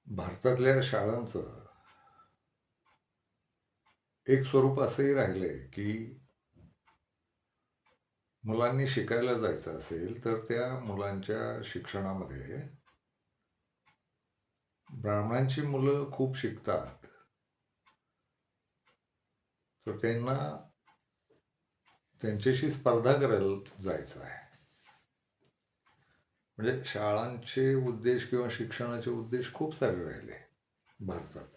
भारतातल्या शाळांचं एक स्वरूप असंही राहिलंय, की मुलांनी शिकायला जायचं असेल, तर त्या मुलांच्या शिक्षणामध्ये ब्राह्मणांची मुलं खूप शिकतात. तर त्यांना त्यांच्याशी स्पर्धा करायला जायचं आहे. म्हणजे शाळांचे उद्देश किंवा शिक्षणाचे उद्देश खूप सारे राहिले भारतात.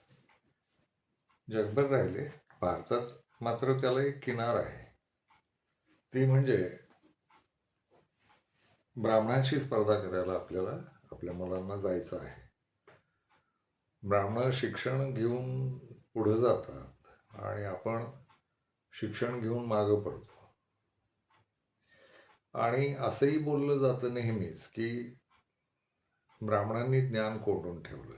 जगभर राहिले. भारतात मात्र त्याला एक किनार आहे. ती म्हणजे ब्राह्मणांशी स्पर्धा करायला आपल्याला आपल्या मुलांना जायचं आहे. ब्राह्मण शिक्षण घेऊन पुढे जातात आणि आपण शिक्षण घेऊन मागं पडतो. आणि असंही बोललं जातं नेहमीच, की ब्राह्मणांनी ज्ञान कोंडून ठेवलं.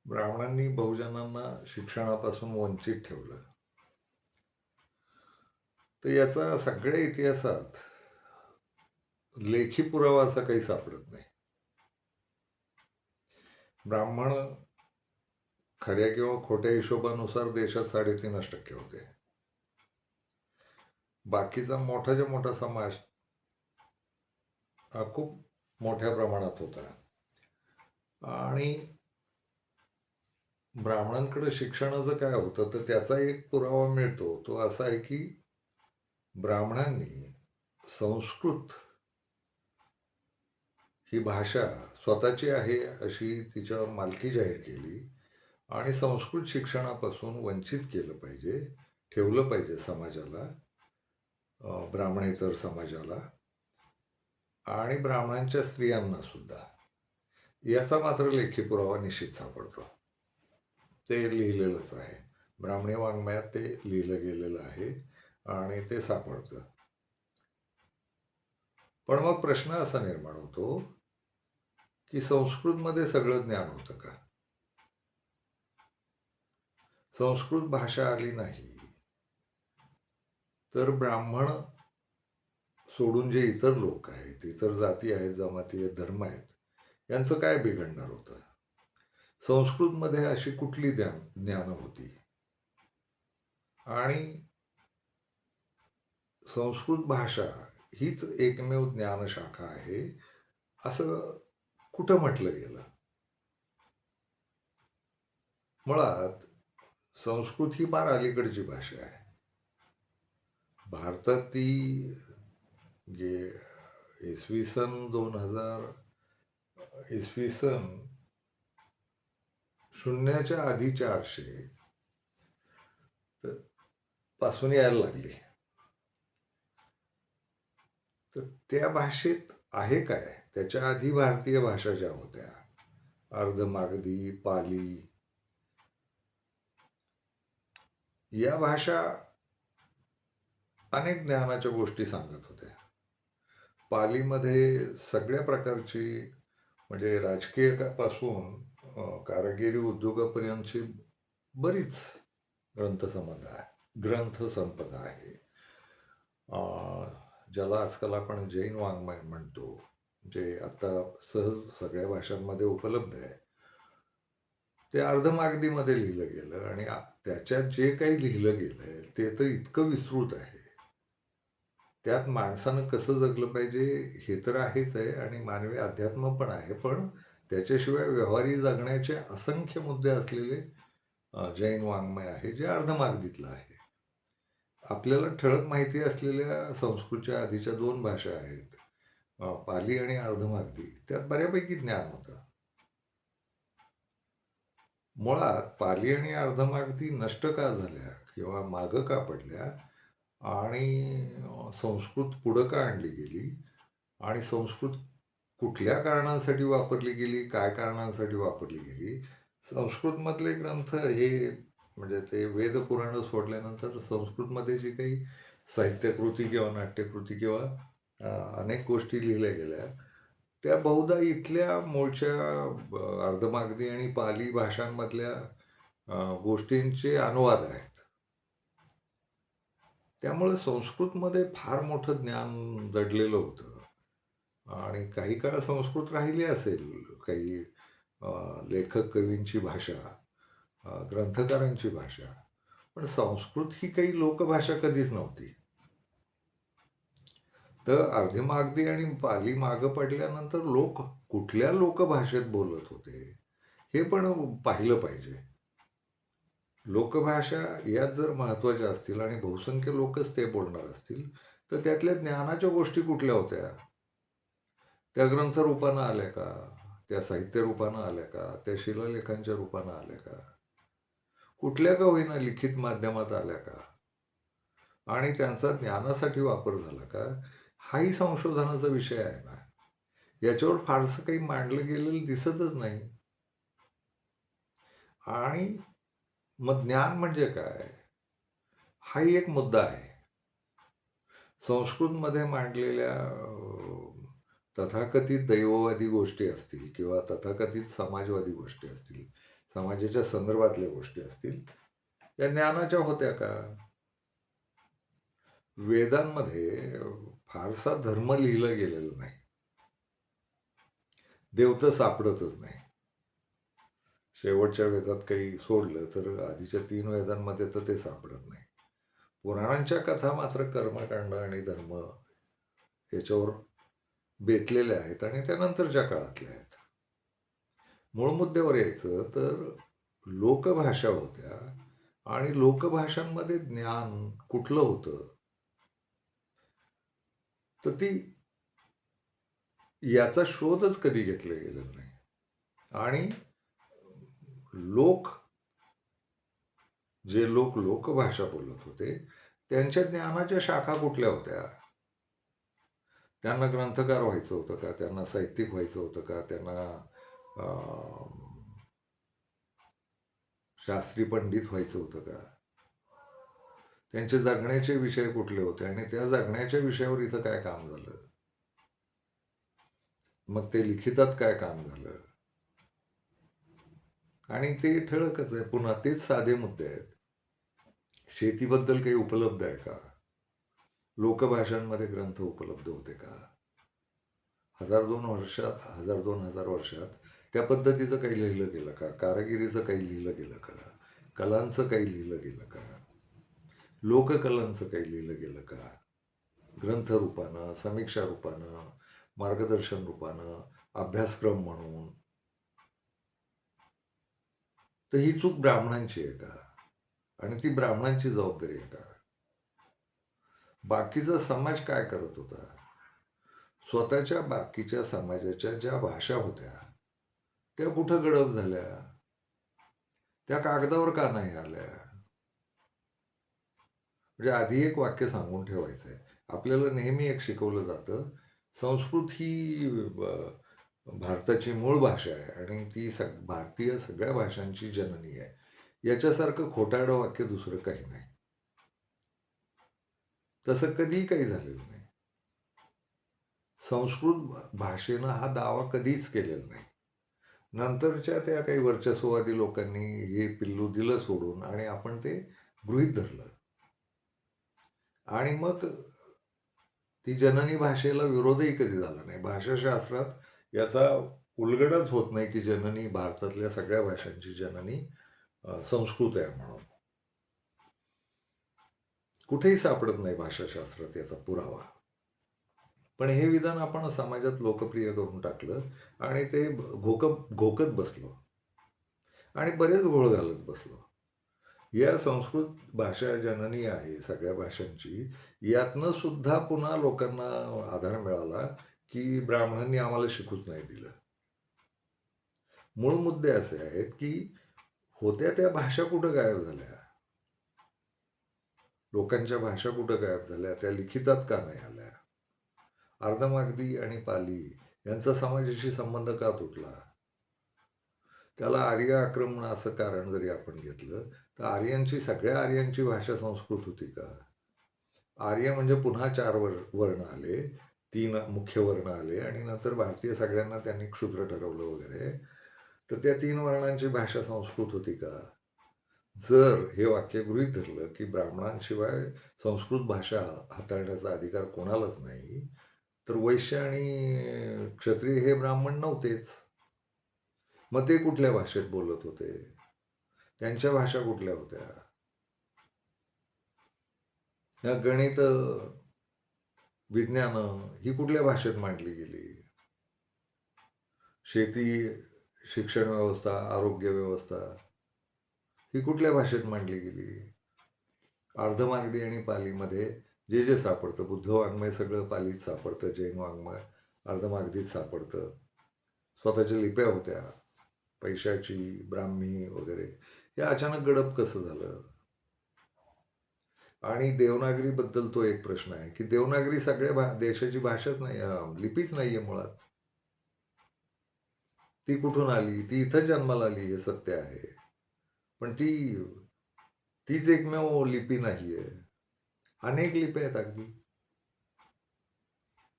ब्राह्मणांनी बहुजनांना शिक्षणापासून वंचित ठेवलं. तर याचा सगळ्या इतिहासात लेखी पुरावा असा काही सापडत नाही. ब्राह्मण खऱ्या किंवा खोट्या हिशोबानुसार देशात 3.5% होते. बाकीचा मोठाच्या मोठा समाज हा खूप मोठ्या प्रमाणात होता. आणि ब्राह्मणांकडे शिक्षणाचं काय होतं, तर त्याचा एक पुरावा मिळतो. तो असा आहे, की ब्राह्मणांनी संस्कृत ही भाषा स्वतःची आहे अशी तिच्यावर मालकी जाहीर केली आणि संस्कृत शिक्षणापासून वंचित केलं पाहिजे, ठेवलं पाहिजे समाजाला, ब्राह्मणेतर समाजाला आणि ब्राह्मणांच्या स्त्रियांना सुद्धा. याचा मात्र लेखी पुरावा निश्चित सापडतो. ते लिहिलेलंच आहे. ब्राह्मणी वाङ्मयात ते लिहिलं गेलेलं आहे आणि ते सापडतं. पण मग प्रश्न असा निर्माण होतो, की संस्कृतमध्ये सगळं ज्ञान होतं का? संस्कृत भाषा आली नाही, तर ब्राह्मण सोडून जे इतर लोक आहेत, इतर जाती आहेत, जमाती आहेत, धर्म आहेत, यांचं काय बिघडणार होतं? संस्कृतमध्ये अशी कुठली ज्ञानं होती? आणि संस्कृत भाषा हीच एकमेव ज्ञानशाखा आहे, असं कुठं म्हटलं गेलं? मुळात संस्कृत ही फार अलीकडची भाषा आहे. भारतात ती गे इसवी सन 2000 इसवी सन शून्याच्या आधी 400 पासून यायला लागली. तर त्या भाषेत आहे काय? त्याच्या आधी भारतीय भाषा ज्या होत्या, अर्धमागधी, पाली, या भाषा अनेक ज्ञानाच्या गोष्टी सांगत होत्या. पालीमध्ये सगळ्या प्रकारची म्हणजे राजकीय पासून कारागिरी उद्योगापर्यंतची बरीच ग्रंथसंपदा आहे. ग्रंथसंपदा आहे. ज्याला आजकाल आपण जैन वाङ्मय म्हणतो, जे आता सहज सगळ्या भाषांमध्ये उपलब्ध आहे. ते अर्धमागधीमध्ये लिहिलं गेलं आणि त्याच्यात जे काही लिहिलं गेलंय ते तर इतकं विस्तृत आहे. त्यात माणसानं कसं जगलं पाहिजे हे तर आहेच आहे आणि मानवी अध्यात्म पण आहे. पण त्याच्याशिवाय व्यवहारी जगण्याचे असंख्य मुद्दे असलेले जैन वाङ्मय आहे, जे अर्धमागधीतलं आहे. आपल्याला ठळक माहिती असलेल्या संस्कृतच्या आधीच्या 2 भाषा आहेत, पाली आणि अर्धमागधी. त्यात बऱ्यापैकी ज्ञान होतं. मुळात पाली आणि अर्धमागधी नष्ट का झाल्या किंवा मागं का पडल्या आणि संस्कृत पुढं का आणली गेली आणि संस्कृत कुठल्या कारणांसाठी वापरली गेली, काय कारणांसाठी वापरली गेली? संस्कृतमधले ग्रंथ हे म्हणजे ते वेदपुराणं सोडल्यानंतर संस्कृतमध्ये जी काही साहित्यकृती किंवा नाट्यकृती किंवा अनेक गोष्टी लिहिल्या गेल्या, त्या बहुधा इथल्या मूळच्या अर्धमागधी आणि पाली भाषांमधल्या गोष्टींचे अनुवाद आहेत. त्यामुळे संस्कृतमध्ये फार मोठं ज्ञान दडलेलं होतं आणि काही काळ संस्कृत राहिली असेल. काही लेखक कवींची भाषा, ग्रंथकारांची भाषा. पण संस्कृत ही काही लोकभाषा कधीच नव्हती. तर अर्धमागधी आणि पाली मागं पडल्यानंतर लोक कुठल्या लोकभाषेत बोलत होते, हे पण पाहिलं पाहिजे. लोकभाषा यात जर महत्त्वाच्या असतील आणि बहुसंख्य लोकच ते बोलणार असतील, तर त्यातल्या ज्ञानाच्या गोष्टी कुठल्या होत्या? त्या ग्रंथ रूपानं आल्या का? त्या साहित्य रूपानं आल्या का? त्या शिलालेखांच्या रूपानं आल्या का? कुठल्या का होईना लिखित माध्यमात आल्या का? आणि त्यांचा ज्ञानासाठी वापर झाला का? हाही संशोधनाचा विषय आहे ना. याच्यावर फारसं काही मांडलं गेलेलं दिसतच नाही. आणि मग ज्ञान म्हणजे काय? हाही एक मुद्दा आहे. संस्कृतमध्ये मांडलेल्या तथाकथित दैववादी गोष्टी असतील किंवा तथाकथित समाजवादी गोष्टी असतील, समाजाच्या संदर्भातल्या गोष्टी असतील, या ज्ञानाच्या होत्या का? वेदांमध्ये फारसा धर्म लिहिला गेलेला नाही. देव तर सापडतच नाही. शेवटच्या वेदात काही सोडलं तर आधीच्या 3 वेदांमध्ये तर ते सापडत नाही. पुराणांच्या कथा मात्र कर्मकांड आणि धर्म याच्यावर बेतलेल्या आहेत आणि त्या नंतरच्या काळातल्या आहेत. मूळ मुद्द्यावर यायचं तर लोकभाषा होत्या आणि लोकभाषांमध्ये ज्ञान कुठलं होतं? तर ती याचा शोधच कधी घेतला गेलेला नाही. आणि लोक जे लोक लोकभाषा बोलत होते, त्यांच्या ज्ञानाच्या शाखा कुठल्या होत्या? त्यांना ग्रंथकार व्हायचं होतं का? त्यांना साहित्यिक व्हायचं होतं का? त्यांना अ, शास्त्री पंडित व्हायचं होतं का? त्यांचे जगण्याचे विषय कुठले होते आणि त्या जगण्याच्या विषयावर इथं काय काम झालं? मग ते लिखितात काय काम झालं? आणि ते ठळकच आहे. पुन्हा तेच साधे मुद्दे आहेत. शेतीबद्दल काही उपलब्ध आहे का? लोकभाषांमध्ये ग्रंथ उपलब्ध होते का? 1000-2000 वर्षात त्या पद्धतीचं काही लिहिलं गेलं का? कारागिरीचं काही लिहिलं गेलं का? कलांचं काही लिहिलं गेलं का? लोककलांचं काही लिहिलं गेलं का? ग्रंथ रूपानं, समीक्षा रूपानं, मार्गदर्शन रूपानं, अभ्यासक्रम म्हणून. तर ही चूक ब्राह्मणांची आहे का? आणि ती ब्राह्मणांची जबाबदारी आहे का? बाकीचा समाज काय करत होता? स्वतःच्या बाकीच्या समाजाच्या ज्या भाषा होत्या, त्या कुठं गडप झाल्या? त्या कागदावर का नाही आल्या? म्हणजे आधी एक वाक्य सांगून ठेवायचं आहे. आपल्याला नेहमी एक शिकवलं जातं, संस्कृत ही भारताची मूळ भाषा आहे आणि ती भारतीय सगळ्या भाषांची जननी आहे. याच्यासारखं खोटारडं वाक्य दुसरं काही नाही. तसं कधीही काही झालेलं नाही. संस्कृत भाषेनं हा दावा कधीच केलेला नाही. नंतरच्या त्या काही वर्चस्ववादी लोकांनी हे पिल्लू दिलं सोडून आणि आपण ते गृहीत धरलं. आणि मग ती जननी भाषेला विरोधही कधी झाला नाही. भाषाशास्त्रात याचा उलगडाच होत नाही की जननी भारतातल्या सगळ्या भाषांची जननी संस्कृत आहे म्हणून. कुठेही सापडत नाही भाषाशास्त्रात याचा पुरावा. पण हे विधान आपण समाजात लोकप्रिय करून टाकलं आणि ते घोकत बसलो आणि बरेच घोळ घालत बसलो. या संस्कृत भाषा जननी आहे सगळ्या भाषांची. यातनं सुद्धा पुन्हा लोकांना आधार मिळाला की ब्राह्मणांनी आम्हाला शिकूच नाही दिलं. मूळ मुद्दे असे आहेत की होत्या त्या भाषा कुठं गायब झाल्या? लोकांच्या भाषा कुठं गायब झाल्या? त्या लिखितात का नाही आल्या? अर्धमागधी आणि पाली यांचा समाजाशी संबंध का तुटला? त्याला आर्य आक्रमण असं कारण जरी आपण घेतलं तर सगळ्या आर्यांची भाषा संस्कृत होती का? आर्य म्हणजे पुन्हा 4 वर्ण आले, 3 मुख्य वर्ण आले आणि नंतर भारतीय सगळ्यांना त्यांनी क्षुद्र ठरवलं वगैरे. तर त्या 3 वर्णांची भाषा संस्कृत होती का? जर हे वाक्य गृहीत धरलं की ब्राह्मणांशिवाय संस्कृत भाषा हाताळण्याचा अधिकार कोणालाच नाही, तर वैश्य आणि क्षत्रिय हे ब्राह्मण नव्हतेच. मग ते कुठल्या भाषेत बोलत होते? त्यांच्या भाषा कुठल्या होत्या? ह्या गणित, विज्ञान ही कुठल्या भाषेत मांडली गेली? शेती, शिक्षण व्यवस्था, आरोग्य व्यवस्था ही कुठल्या भाषेत मांडली गेली? अर्धमागधी आणि पालीमध्ये जे जे सापडतं, बुद्ध वाङ्मय सगळं पालीत सापडतं, जैन वाङ्मय अर्धमागधीत सापडतं. स्वतःच्या लिप्या होत्या, पैशाची, ब्राह्मी वगैरे. हे अचानक गडप कसं झालं? आणि देवनागरीबद्दल तो एक प्रश्न आहे, की देवनागरी सगळ्या देशाची भाषाच नाही, लिपीच नाहीये मुळात. ती कुठून आली? ती इथं जन्माला आली, हे सत्य आहे. पण तीच एकमेव लिपी नाहीये. अनेक लिप्या आहेत अगदी.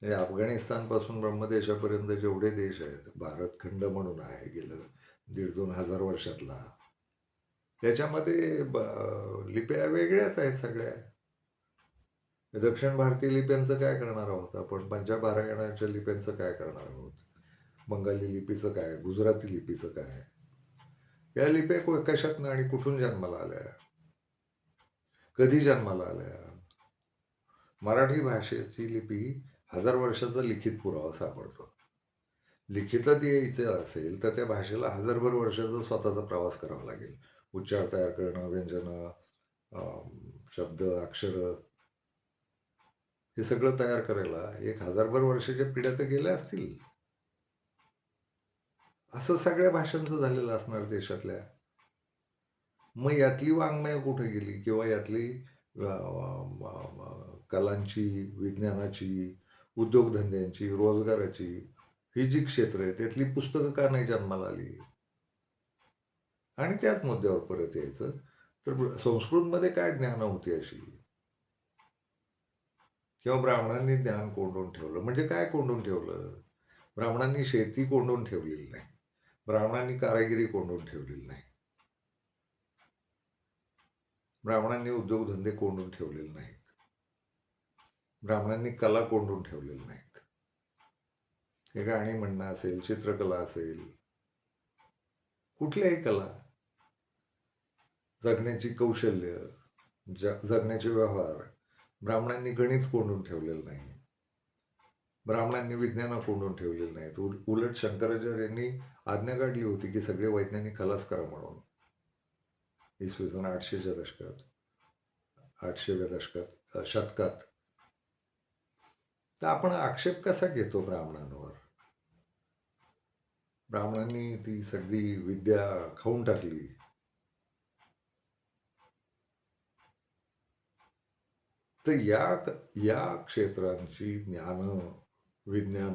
म्हणजे अफगाणिस्तानपासून ब्रह्मदेशापर्यंत जेवढे देश आहेत, भारतखंड म्हणून आहे गेलं 1,500-2,000 हजार वर्षातला. त्याच्यामध्ये लिप्या वेगळ्याच आहेत सगळ्या. दक्षिण भारतीय लिप्यांचं काय करणार आहोत आपण? पंजाब-हरियाणाच्या लिप्यांचं काय करणार आहोत? बंगाली लिपीचं काय? गुजराती लिपीचं काय? या लिप्या कशातनं आणि कुठून जन्माला आल्या? कधी जन्माला आल्या? मराठी भाषेची लिपी 1000 वर्षाचा लिखित पुरावा सापडतो. लिखितात यायचं असेल तर त्या भाषेला हजारभर वर्षाचा स्वतःचा प्रवास करावा लागेल. उच्चार तयार करणं, व्यंजनं, शब्द, अक्षरं हे सगळं तयार करायला 1000भर वर्षाच्या पिढ्या तर गेल्या असतील. असं सगळ्या भाषांचं झालेलं असणार देशातल्या. मग यातली वाङ्मय कुठे गेली? किंवा यातली कलांची, विज्ञानाची, उद्योगधंद्यांची, रोजगाराची ही जी क्षेत्र आहे त्यातली पुस्तकं का नाही जन्माला आली? आणि त्याच मुद्द्यावर परत यायचं तर संस्कृतमध्ये काय ज्ञान होती अशी? किंवा ब्राह्मणांनी ज्ञान कोंडून ठेवलं. म्हणजे काय कोंडून ठेवलं? ब्राह्मणांनी शेती कोंडून ठेवलेली नाही. ब्राह्मणांनी कारागिरी कोंडून ठेवलेली नाही. ब्राह्मणांनी उद्योगधंदे कोंडून ठेवलेले नाहीत. ब्राह्मणांनी कला कोंडून ठेवलेल्या नाहीत. हे गाणी म्हणणं असेल, चित्रकला असेल, कुठल्याही कला, जगण्याची कौशल्य, जगण्याचे व्यवहार, ब्राह्मणांनी गणित कोंडून ठेवलेलं नाही. ब्राह्मणांनी विज्ञान कोंडून ठेवलेलं नाहीत. उलट शंकराचार्यांनी आज्ञा काढली होती की सगळे वैज्ञानिक खलास करा म्हणून. इसवी सन 800च्या दशकात, 800व्या दशकात, शतकात. तर आपण आक्षेप कसा घेतो ब्राह्मणांवर? ब्राह्मणांनी ती सगळी विद्या खाऊन टाकली. तर या क्षेत्रांची ज्ञान, विज्ञान,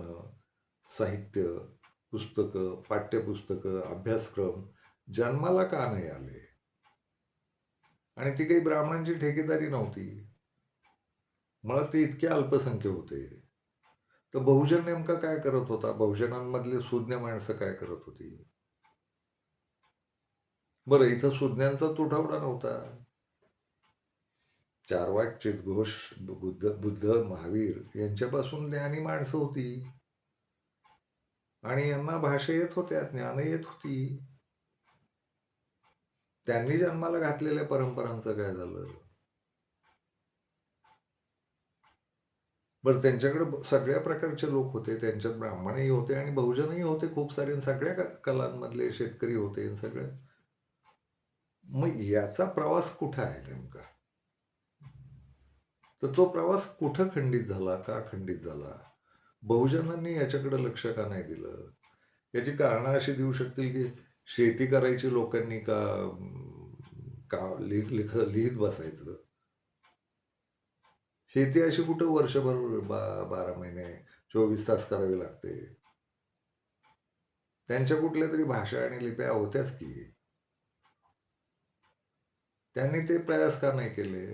साहित्य, पुस्तकं, पाठ्यपुस्तकं, अभ्यासक्रम जन्माला का नाही आले? आणि ती काही ब्राह्मणांची ठेकेदारी नव्हती. मुळात ते इतके अल्पसंख्य होते. तर बहुजन नेमका काय करत होता? बहुजनांमधले सुज्ञ माणसं काय करत होती? बरं, इथं सुज्ञांचा तुटवडा नव्हता. चार्वाक, चिदघोष, बुद्ध, महावीर यांच्यापासून ज्ञानी माणसं होती. आणि यांना भाषा येत होत्या, ज्ञान येत होती. त्यांनी जन्माला घातलेल्या परंपरांचं काय झालं? बरं, त्यांच्याकडे सगळ्या प्रकारचे लोक होते. त्यांच्यात ब्राह्मणही होते आणि बहुजनही होते खूप सारे. सगळ्या कलांमधले शेतकरी होते सगळे. मग याचा प्रवास कुठं आहे नेमका? तर तो प्रवास कुठं खंडित झाला? का खंडित झाला? बहुजनांनी याच्याकडे लक्ष का नाही दिलं? याची कारणं अशी देऊ शकतील की शेती करायची लोकांनी का लिहित बसायचं? शेती अशी कुठं वर्षभर 12 महिने 24 तास करावी लागते? त्यांच्या कुठल्या तरी भाषा आणि लिप्या होत्याच की. त्यांनी ते प्रयास का नाही केले?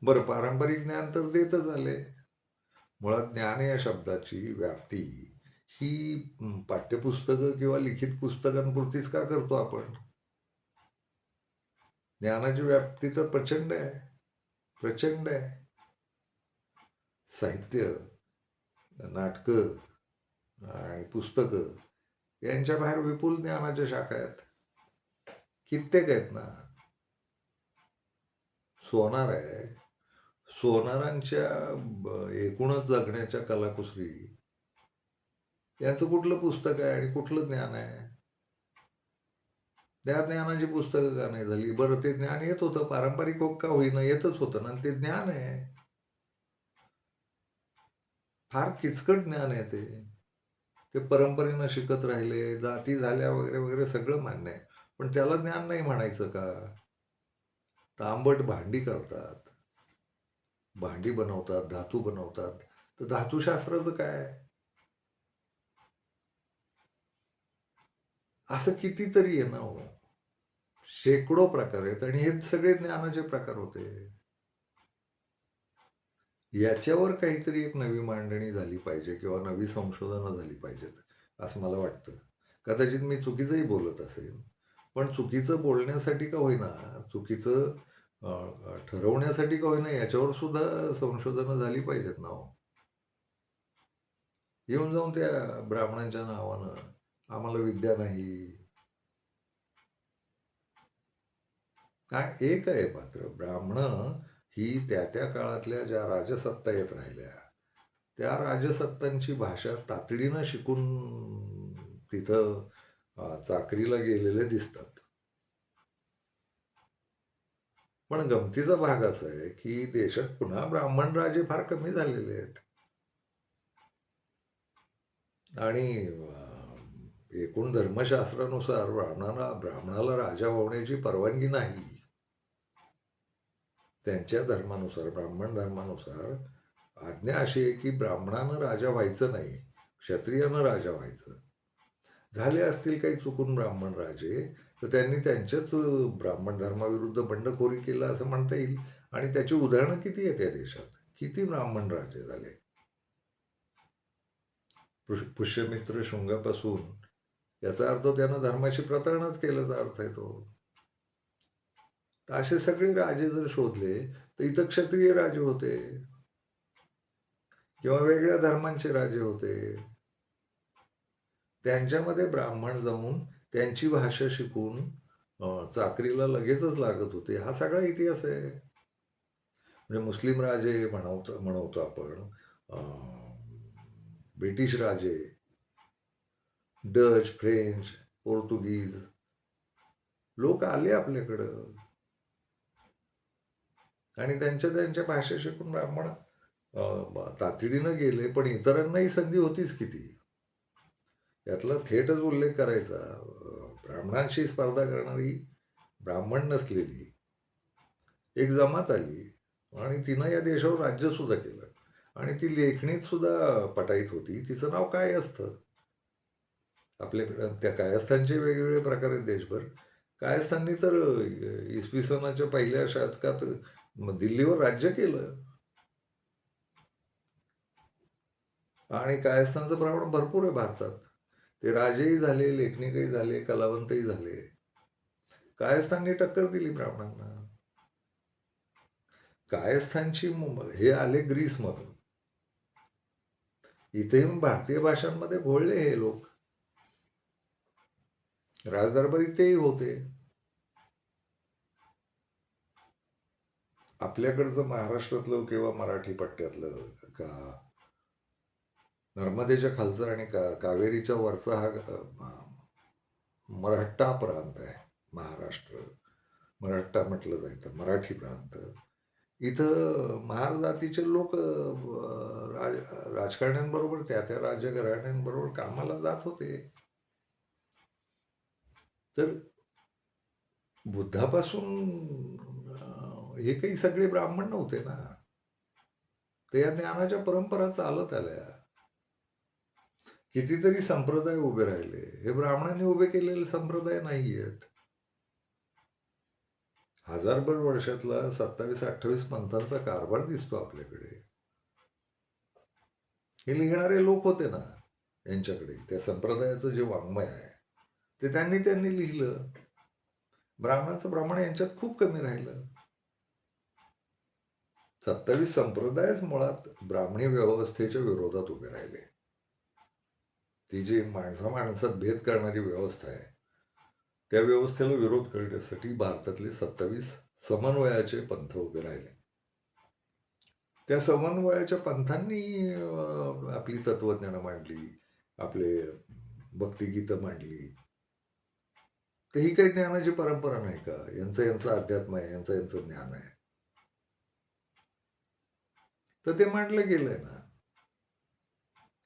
बरं, पारंपरिक ज्ञान तर देतच आले. मुळात ज्ञान या शब्दाची व्याप्ती ही पाठ्यपुस्तकं किंवा लिखित पुस्तकांपुरतीच का करतो आपण? ज्ञानाची व्याप्ती तर प्रचंड आहे. प्रचंड आहे. साहित्य, नाटकं आणि पुस्तकं यांच्या बाहेर विपुल ज्ञानाच्या शाखा आहेत, कित्येक आहेत ना. सोनार आहे, सोनारांच्या एकूणच जगण्याच्या कलाकुसरी यांचं कुठलं पुस्तक आहे आणि कुठलं ज्ञान आहे? त्या ज्ञानाची पुस्तकं का नाही झाली? बरं, ते ज्ञान येत होतं, पारंपरिक का होईना येतच होतं ना, ते ज्ञान आहे. फार किचकट ज्ञान आहे ते. ते परंपरेनं शिकत राहिले, जाती झाल्या वगैरे, वगैरे सगळं मान्य आहे. पण त्याला ज्ञान नाही म्हणायचं का? तांबट भांडी करतात, भांडी बनवतात, धातू बनवतात. तर धातुशास्त्राचं काय? असं कितीतरी आहे ना हो. शेकडो प्रकार आहेत आणि हे सगळे ज्ञानाचे प्रकार होते. याच्यावर काहीतरी एक नवी मांडणी झाली पाहिजे किंवा नवी संशोधनं झाली पाहिजेत, असं मला वाटतं. कदाचित मी चुकीचंही बोलत असेन, पण चुकीचं बोलण्यासाठी का होईना, चुकीचं ठरवण्यासाठी का होईना याच्यावर सुद्धा संशोधनं झाली पाहिजेत ना हो. येऊन जाऊन त्या ब्राह्मणांच्या नावानं आम्हाला विद्या नाही. काय एक आहे मात्र, ब्राह्मणं ही त्या त्या काळातल्या ज्या राजसत्ता येत राहिल्या, त्या राजसत्तांची भाषा तातडीनं शिकून तिथं चाकरीला गेलेले दिसतात. पण गमतीचा भाग असा आहे, की देशात पुन्हा ब्राह्मण राजे फार कमी झालेले आहेत. आणि एकूण धर्मशास्त्रानुसार ब्राह्मणाला राजा होण्याची परवानगी नाही. त्यांच्या धर्मानुसार, ब्राह्मण धर्मानुसार आज्ञा अशी आहे, की ब्राह्मणानं राजा व्हायचं नाही, क्षत्रियानं राजा व्हायचं. झाले असतील काही चुकून ब्राह्मण राजे, तर त्यांनी त्यांच्याच ब्राह्मण धर्माविरुद्ध बंडखोरी केलं असं म्हणता येईल. आणि त्याची उदाहरणं किती आहेत या देशात. किती ब्राह्मण राजे झाले. पुष्यमित्र शुंगापासून याचा अर्थ त्यानं धर्माशी प्रतारणच केल्याचा अर्थ आहे तो. तर असे सगळे राजे जर शोधले तर इथं क्षत्रिय राजे होते किंवा वेगळ्या धर्मांचे राजे होते. त्यांच्यामध्ये ब्राह्मण जमून त्यांची भाषा शिकून चाकरीला लगेचच लागत होते. हा सगळा इतिहास आहे. म्हणजे मुस्लिम राजे म्हणवतो आपण, ब्रिटिश राजे, डच, फ्रेंच, पोर्तुगीज लोक आले आपल्याकडं आणि त्यांच्या त्यांच्या भाषा शिकून ब्राह्मण तातडीनं गेले. पण इतरांनाही संधी होतीच किती. यातला थेटच उल्लेख करायचा, ब्राह्मणांशी स्पर्धा करणारी ब्राह्मण नसलेली एक जमात आली आणि तिनं या देशावर राज्य सुद्धा केलं आणि ती लेखणीत सुद्धा पटाईत होती. तिचं नाव काय असतं आपल्याकडं. त्या कायस्थांचे वेगवेगळे प्रकार आहेत देशभर. कायस्थांनी तर इसवी सनाच्या पहिल्या शतकात दिल्लीवर राज्य केलं आणि कायस्थांचं प्रमाण भरपूर आहे भारतात. ते राजेही झाले, लेखनिकही झाले, कलावंतही झाले. कायस्थांनी टक्कर दिली ब्राह्मणांना. कायस्थांची हे आले ग्रीसमधून. इथे भारतीय भाषांमध्ये भोळले हे लोक. राजदरबारी तेही होते. आपल्याकडचं महाराष्ट्रातलं किंवा मराठी पट्ट्यातलं का नर्मदेच्या खालचा आणि कावेरीच्या वरचा हा मराठा प्रांत आहे. महाराष्ट्र मराठा म्हटलं जायचं, मराठी प्रांत. इथं महार जातीचे लोक राजकारण्यांबरोबर त्या त्या राजघराण्यांबरोबर कामाला जात होते. तर बुद्धापासून हे काही सगळे ब्राह्मण नव्हते ना. ते या ज्ञानाच्या परंपरा चालत आल्या. कितीतरी संप्रदाय उभे राहिले. हे ब्राह्मणांनी उभे केलेले संप्रदाय नाही आहेत. हजारभर वर्षातला 27-28 पंथांचा कारभार दिसतो आपल्याकडे. हे लिहिणारे लोक होते ना यांच्याकडे. त्या संप्रदायाचं जे वाङ्मय आहे ते त्यांनी लिहिलं. ब्राह्मणाचं ब्राह्मण यांच्यात खूप कमी राहिलं. 27 संप्रदायच मुळात ब्राह्मणी व्यवस्थेच्या विरोधात उभे राहिले. ती जी माणसा-माणसात भेद करणारी व्यवस्था आहे, त्या व्यवस्थेला विरोध करण्यासाठी भारतातले 27 समन्वयाचे पंथ उभे राहिले. त्या समन्वयाच्या पंथांनी आपली तत्वज्ञानं मांडली, आपले भक्तिगीतं मांडली. तर ही काही ज्ञानाची परंपरा नाही का? यांचं अध्यात्म आहे, यांचं ज्ञान आहे. तर ते मांडलं गेलंय ना.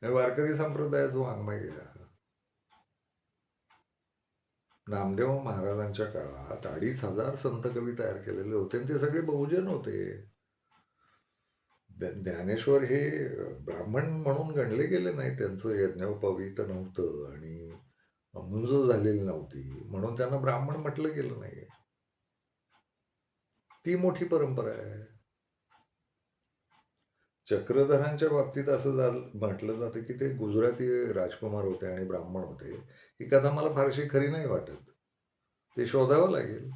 हे वारकरी संप्रदायाचं वाङ्मय घ्या. नामदेव महाराजांच्या काळात 2,500 संत कवी तयार केलेले होते आणि ते सगळे बहुजन होते. ज्ञानेश्वर हे ब्राह्मण म्हणून गणले गेले नाही. त्यांचं यज्ञोपवीत नव्हतं आणि मुंज झालेली नव्हती. म्हणून त्यांना ब्राह्मण म्हटलं गेलं नाही. ती मोठी परंपरा आहे. चक्रधरांच्या बाबतीत असं म्हटलं जातं की ते गुजराती राजकुमार होते आणि ब्राह्मण होते. ही कथा मला फारशी खरी नाही वाटत. ते शोधावं लागेल.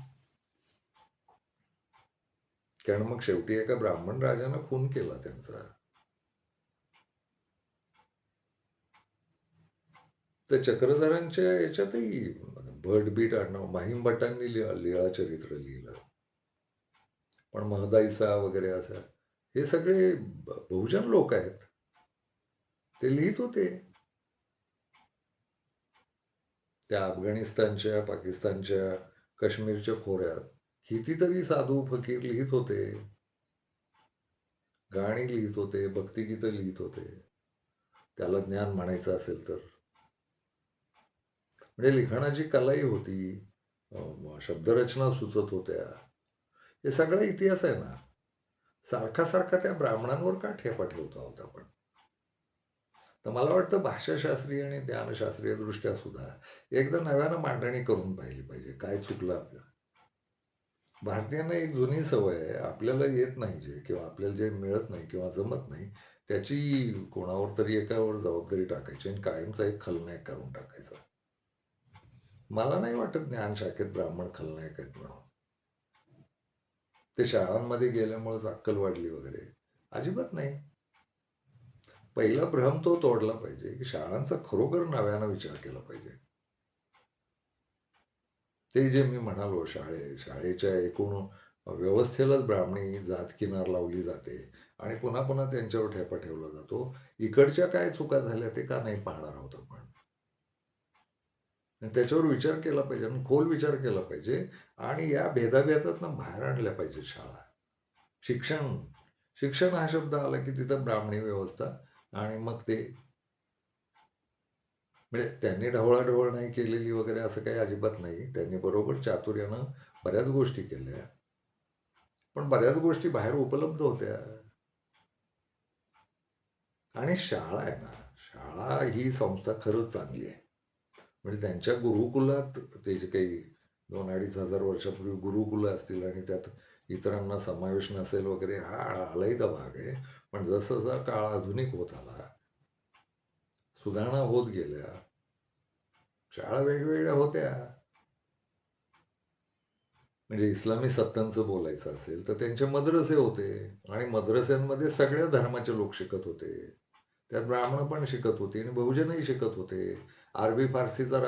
कारण मग शेवटी एका ब्राह्मण राजानं खून केला त्यांचा. तर चक्रधरांच्या याच्यातही भट-बीट आडनाव माहीम भटांनी लीळाचरित्र लिहिलं. पण महदाईसा वगैरे अशा हे सगळे बहुजन लोक आहेत. ते लिहित होते. त्या अफगाणिस्तानच्या, पाकिस्तानच्या, काश्मीरच्या खोऱ्यात कितीतरी साधू फकीर लिहित होते. गाणी लिहित होते, भक्तिगीतं लिहित होते. त्याला ज्ञान म्हणायचं असेल तर. म्हणजे लिखाणाची कलाही होती, शब्दरचना सुचत होत्या. हे सगळा इतिहास आहे ना. सारखा त्या ब्राह्मणांवर का ठेपा ठेवत आहोत आपण? तर मला वाटतं भाषाशास्त्रीय आणि ज्ञानशास्त्रीय दृष्ट्या सुद्धा एकदा नव्यानं मांडणी करून पाहिली पाहिजे. काय चुकलं आपलं? भारतीयांना एक जुनी सवय आहे, आपल्याला येत नाही जे किंवा आपल्याला जे मिळत नाही किंवा जमत नाही, त्याची कोणावर तरी एकावर जबाबदारी टाकायची आणि कायमचा एक खलनायक करून टाकायचा. मला नाही वाटत ज्ञानशाखेत ब्राह्मण खलनायक आहेत म्हणून. ते शाळांमध्ये गेल्यामुळेच अक्कल वाढली वगैरे. अजिबात नाही. पहिला भ्रम तो तोडला पाहिजे, की शाळांचा खरोखर नव्यानं विचार केला पाहिजे. ते जे मी म्हणालो शाळेच्या एकूण व्यवस्थेलाच ब्राह्मणी जात किनार लावली जाते आणि पुन्हा त्यांच्यावर ठेपा ठेवला जातो. इकडच्या काय चुका झाल्या ते का नाही पाहणार आहोत आपण? आणि त्याच्यावर विचार केला पाहिजे आणि खोल विचार केला पाहिजे आणि या भेदाभेदातनं बाहेर आणल्या पाहिजेत शाळा. शिक्षण, शिक्षण हा शब्द आला की तिथं ब्राह्मणी व्यवस्था आणि मग ते म्हणजे त्यांनी ढवळाढवळ नाही केलेली वगैरे असं काही अजिबात नाही. त्यांनी बरोबर चातुर्यानं बऱ्याच गोष्टी केल्या. पण बऱ्याच गोष्टी बाहेर उपलब्ध होत्या. आणि शाळा आहे ना, शाळा ही संस्था खरंच चांगली आहे. म्हणजे त्यांच्या गुरुकुलात ते जे काही 2,000-2,500 वर्षापूर्वी गुरुकुलं असतील आणि त्यात इतरांना समावेश नसेल वगैरे हा आलाहीचा भाग आहे. पण जसा काळ आधुनिक होत आला, सुधारणा होत गेल्या, शाळा वेगवेगळ्या होत्या. म्हणजे इस्लामी सत्तांचं बोलायचं असेल तर त्यांचे मद्रसे होते आणि मद्रस्यांमध्ये सगळ्या धर्माचे लोक शिकत होते. त्यात ब्राह्मण पण शिकत होते आणि बहुजनही शिकत होते. अरबी फारसीचा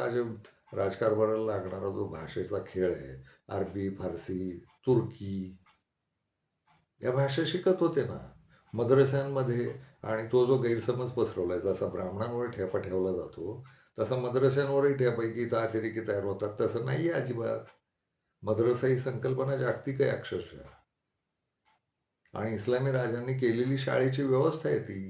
राजकारभाराला लागणारा जो भाषेचा खेळ आहे, अरबी, फारसी, तुर्की या भाषा शिकत होते ना मद्रस्यांमध्ये. आणि तो जो गैरसमज पसरवलाय, जसा ब्राह्मणांवर ठेपा ठेवला जातो तसा मद्रस्यांवरही ठेपा की अतिरेकी तयार होतात, तसं नाही आहे अजिबात. मद्रसा ही संकल्पना जागतिक आहे अक्षरशः. आणि इस्लामी राजांनी केलेली शाळेची व्यवस्था आहे ती.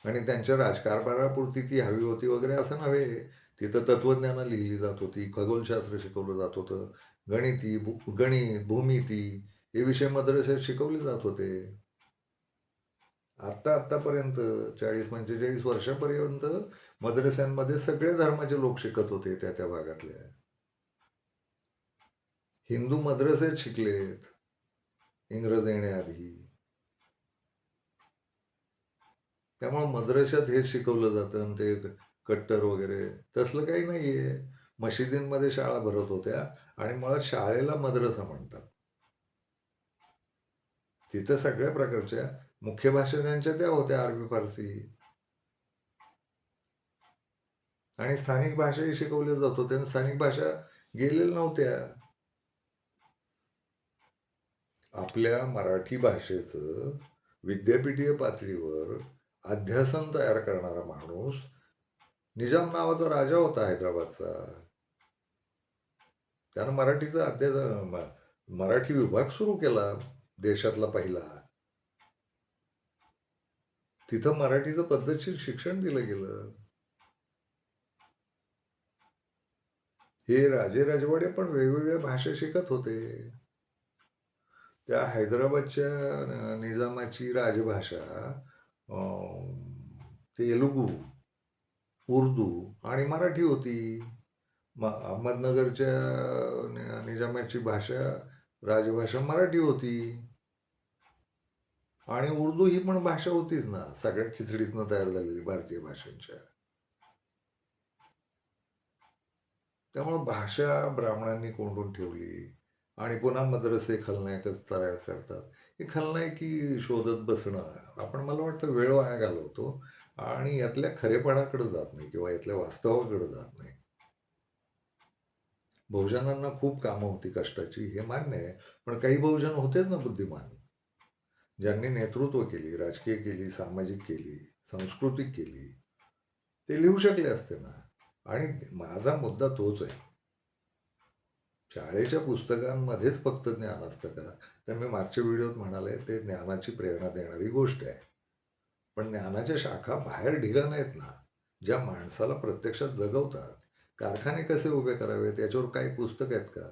आणि त्यांच्या राजकारभारापुरती ती हवी होती वगैरे असं नव्हे. तिथं तत्वज्ञानं लिहिली जात होती, खगोलशास्त्र शिकवलं जात होतं, गणित, भूमिती हे विषय मद्रसेत शिकवले जात होते. आत्तापर्यंत 40-45 वर्षापर्यंत मद्रस्यांमध्ये सगळ्या धर्माचे लोक शिकत होते त्या भागातल्या. हिंदू मद्रसेत शिकलेत इंग्रज येण्याआधी. त्यामुळे मद्रशात हेच शिकवलं जातं आणि ते कट्टर वगैरे तसलं काही नाहीये. मशिदींमध्ये शाळा भरत होत्या आणि मुळात शाळेला मद्रसा म्हणतात. तिथं सगळ्या प्रकारच्या मुख्य भाषा त्यांच्या त्या होत्या अरबी, फारसी. आणि स्थानिक भाषाही शिकवल्या जात होत्या आणि स्थानिक भाषा गेलेल्या नव्हत्या. आपल्या मराठी भाषेचं विद्यापीठीय पातळीवर अध्यासन तयार करणारा माणूस निजाम नावाचा राजा होता हैदराबादचा. त्यानं मराठीचा मराठी विभाग सुरू केला देशातला पहिला. तिथं मराठीचं पद्धतशीर शिक्षण दिलं गेलं. हे राजे राजवाडे पण वेगवेगळ्या भाषा शिकत होते. त्या हैदराबादच्या निजामाची राजभाषा तेलुगू, उर्दू आणि मराठी होती. अहमदनगरच्या निजामाची भाषा राजभाषा मराठी होती. आणि उर्दू ही पण भाषा होतीच ना, सगळ्या खिचडीतनं तयार झालेली भारतीय भाषांच्या. त्यामुळे भाषा ब्राह्मणांनी कोंडून ठेवली आणि पुन्हा मद्रसे खलनायकच तयार करतात. हे खलनायकी शोधत बसणं आपण मला वाटतं वेळ वाया घालवतो आणि यातल्या खरेपणाकडे जात नाही किंवा यातल्या वास्तवाकडे जात नाही. बहुजनांना खूप कामं होती कष्टाची हे मान्य आहे. पण काही बहुजन होतेच ना बुद्धिमान. ज्यांनी नेतृत्व केली, राजकीय केली, सामाजिक केली, सांस्कृतिक केली, ते लिहू शकले असते ना. आणि माझा मुद्दा तोच आहे. शाळेच्या पुस्तकांमध्येच फक्त ज्ञान असतं का? तर मी मागच्या व्हिडिओत म्हणाले ते ज्ञानाची प्रेरणा देणारी गोष्ट आहे. पण ज्ञानाच्या शाखा बाहेर ढिगाण आहेत ना, ज्या माणसाला प्रत्यक्षात जगवतात. कारखाने कसे उभे करावेत याच्यावर काही पुस्तक आहेत का?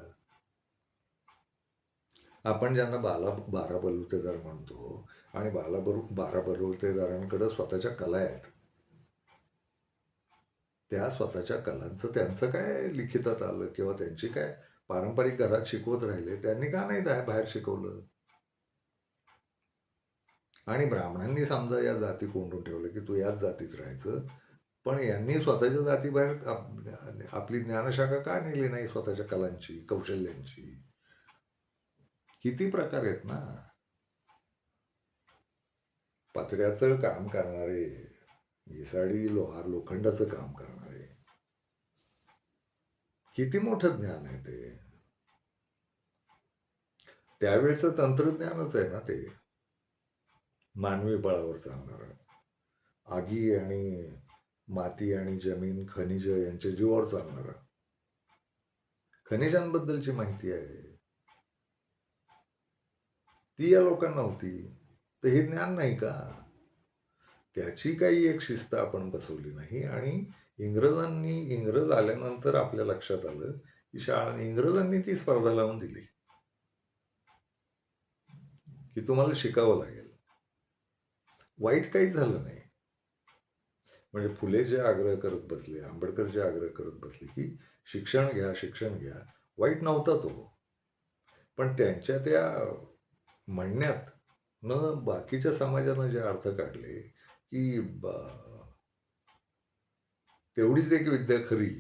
आपण ज्यांना बारा बलुतेदार म्हणतो आणि बारा बलुतेदारांकडे स्वतःच्या कला आहेत. त्या स्वतःच्या कलांचं त्यांचं काय लिखितात आलं किंवा त्यांची काय पारंपरिक घरात शिकवत राहिले, त्यांनी का नाही बाहेर शिकवलं? आणि ब्राह्मणांनी समजा या जाती कोंडून ठेवलं की तू याच जातीत राहायचं. पण यांनी स्वतःच्या जातीबाहेर आपली ज्ञानशाखा का नेली नाही स्वतःच्या कलांची, कौशल्यांची? किती प्रकार आहेत ना. पत्र्याचं काम करणारे, घिसाडी लोखंडाचं काम करणारे, किती मोठं ज्ञान आहे ते. त्यावेळेचं तंत्रज्ञानच आहे ना ते. मानवी बळावर चालणारं. आगी आणि माती आणि जमीन, खनिज यांच्या जीवावर चालणारं. खनिजांबद्दलची माहिती आहे. ती या लोकांना होती. तर हे ज्ञान नाही का? त्याची काही एक शिस्त आपण बसवली नाही आणि इंग्रज आल्यानंतर आपल्या लक्षात आलं की इंग्रजांनी ती स्पर्धा लावून दिली की तुम्हाला शिकावं लागेल. वाईट काही झालं नाही. म्हणजे फुले जे आग्रह करत बसले, आंबेडकर जे आग्रह करत बसले की शिक्षण घ्या, शिक्षण घ्या, वाईट नव्हता तो. पण त्यांच्या त्या म्हणण्यात बाकीच्या समाजानं जे अर्थ काढले की तेवढीच एक विद्या खरी,